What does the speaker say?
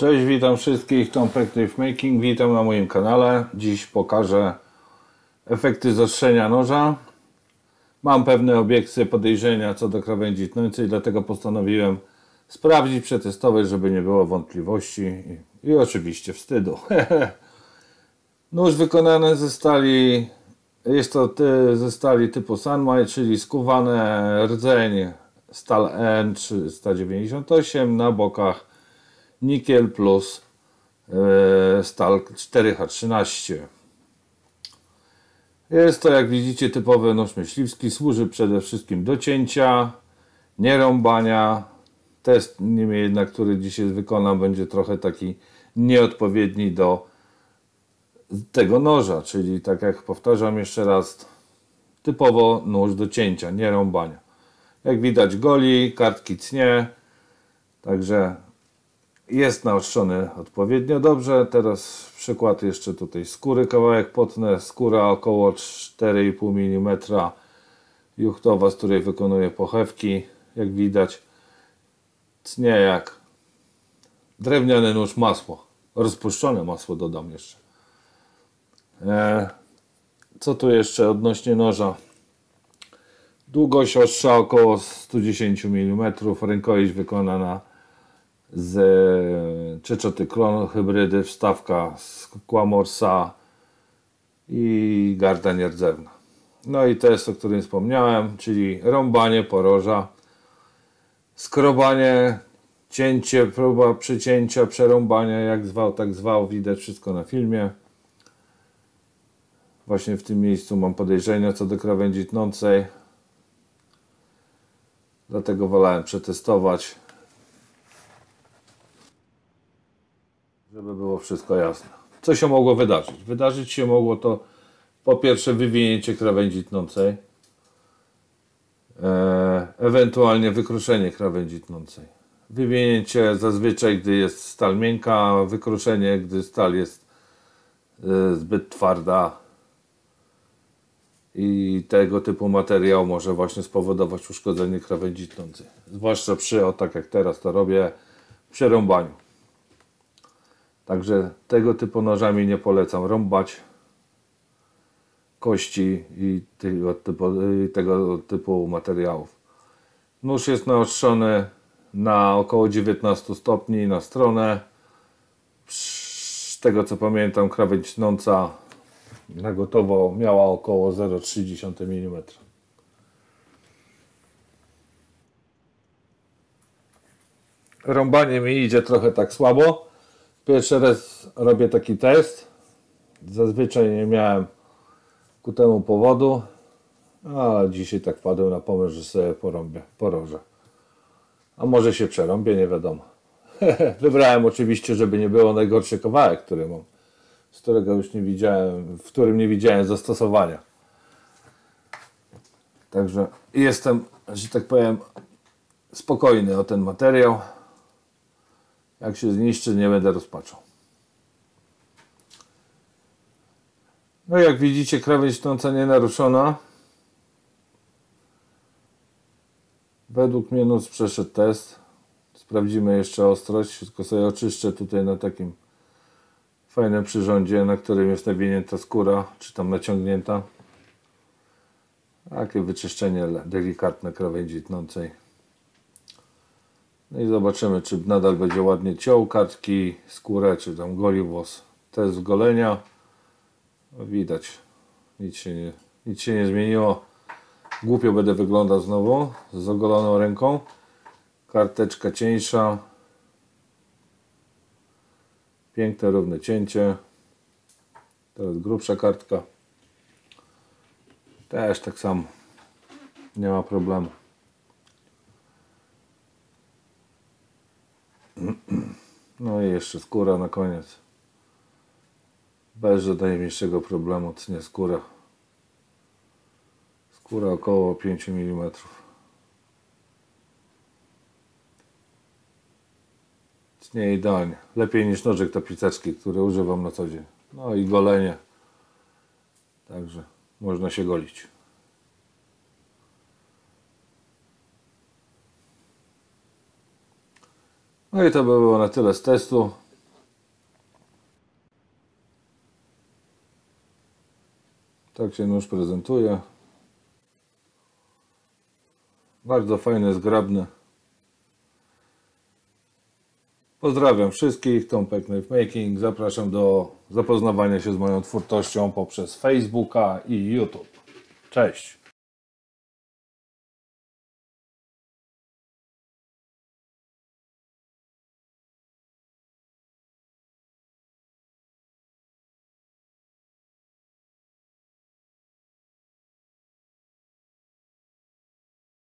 Cześć, witam wszystkich, Tom Knife Making, witam na moim kanale. Dziś pokażę efekty zaostrzenia noża. Mam pewne obiekcje, podejrzenia co do krawędzi tnącej, dlatego postanowiłem sprawdzić, przetestować, żeby nie było wątpliwości i oczywiście wstydu. Nóż wykonany ze stali, jest to ze stali typu Sanmai, czyli skuwane rdzeń stal N398, na bokach nikiel plus stal 4H13. Jest to, jak widzicie, typowy nóż myśliwski. Służy przede wszystkim do cięcia, nie rąbania. Test niemniej jednak, który dzisiaj wykonam, będzie trochę taki nieodpowiedni do tego noża, czyli tak jak powtarzam jeszcze raz, typowo nóż do cięcia, nie rąbania. Jak widać goli, kartki cnie, także jest naostrzony odpowiednio dobrze. Teraz przykład jeszcze tutaj skóry, kawałek potnę, skóra około 4,5 mm juchtowa, z której wykonuję pochewki. Jak widać tnie jak drewniany nóż, masło, rozpuszczone masło dodam jeszcze. Co tu jeszcze odnośnie noża? Długość ostrza około 110 mm, rękojeść wykonana z czeczoty klon hybrydy, wstawka z kła morsa i garda nierdzewna. No i test, o którym wspomniałem, czyli rąbanie poroża, skrobanie, cięcie, próba przycięcia, przerąbania, jak zwał, tak zwał, widać wszystko na filmie. Właśnie w tym miejscu mam podejrzenia co do krawędzi tnącej, dlatego wolałem przetestować, żeby było wszystko jasne. Co się mogło wydarzyć? Wydarzyć się mogło to po pierwsze wywinięcie krawędzi tnącej, ewentualnie wykruszenie krawędzi tnącej. Wywinięcie zazwyczaj, gdy jest stal miękka, wykruszenie, gdy stal jest zbyt twarda i tego typu materiał może właśnie spowodować uszkodzenie krawędzi tnącej. Zwłaszcza przy, tak jak teraz to robię, przerąbaniu. Także tego typu nożami nie polecam rąbać kości i tego typu materiałów. Nóż jest naostrzony na około 19 stopni na stronę. Z tego co pamiętam, krawędź tnąca na gotowo miała około 0,3 mm. Rąbanie mi idzie trochę tak słabo. Pierwszy raz robię taki test. Zazwyczaj nie miałem ku temu powodu, a dzisiaj tak wpadłem na pomysł, że sobie porożę. A może się przerąbię, nie wiadomo. Wybrałem oczywiście, żeby nie było najgorszy kawałek, który mam, z którego już nie widziałem, w którym nie widziałem zastosowania. Także jestem, że tak powiem, spokojny o ten materiał. Jak się zniszczy, nie będę rozpaczał. No jak widzicie, krawędź tnąca nie naruszona. Według mnie nóż przeszedł test. Sprawdzimy jeszcze ostrość. Tylko sobie oczyszczę tutaj na takim fajnym przyrządzie, na którym jest nawinięta skóra, czy tam naciągnięta. Takie wyczyszczenie delikatne krawędzi tnącej. No i zobaczymy, czy nadal będzie ładnie ciął kartki, skórę, czy tam goli włos. Test golenia. No widać, nic się nie zmieniło. Głupio będę wyglądał znowu z ogoloną ręką. Karteczka cieńsza. Piękne, równe cięcie. Teraz grubsza kartka. Też tak samo. Nie ma problemu. No i jeszcze skóra na koniec. Bez najmniejszego problemu tnie skóra. Skóra około 5 mm. Tnie idealnie. Lepiej niż nożyk tapicerski, który używam na co dzień. No i golenie. Także można się golić. No i to by było na tyle z testu. Tak się nóż prezentuje. Bardzo fajny, zgrabny. Pozdrawiam wszystkich, Tomtek Knife Making. Zapraszam do zapoznawania się z moją twórczością poprzez Facebooka i YouTube. Cześć!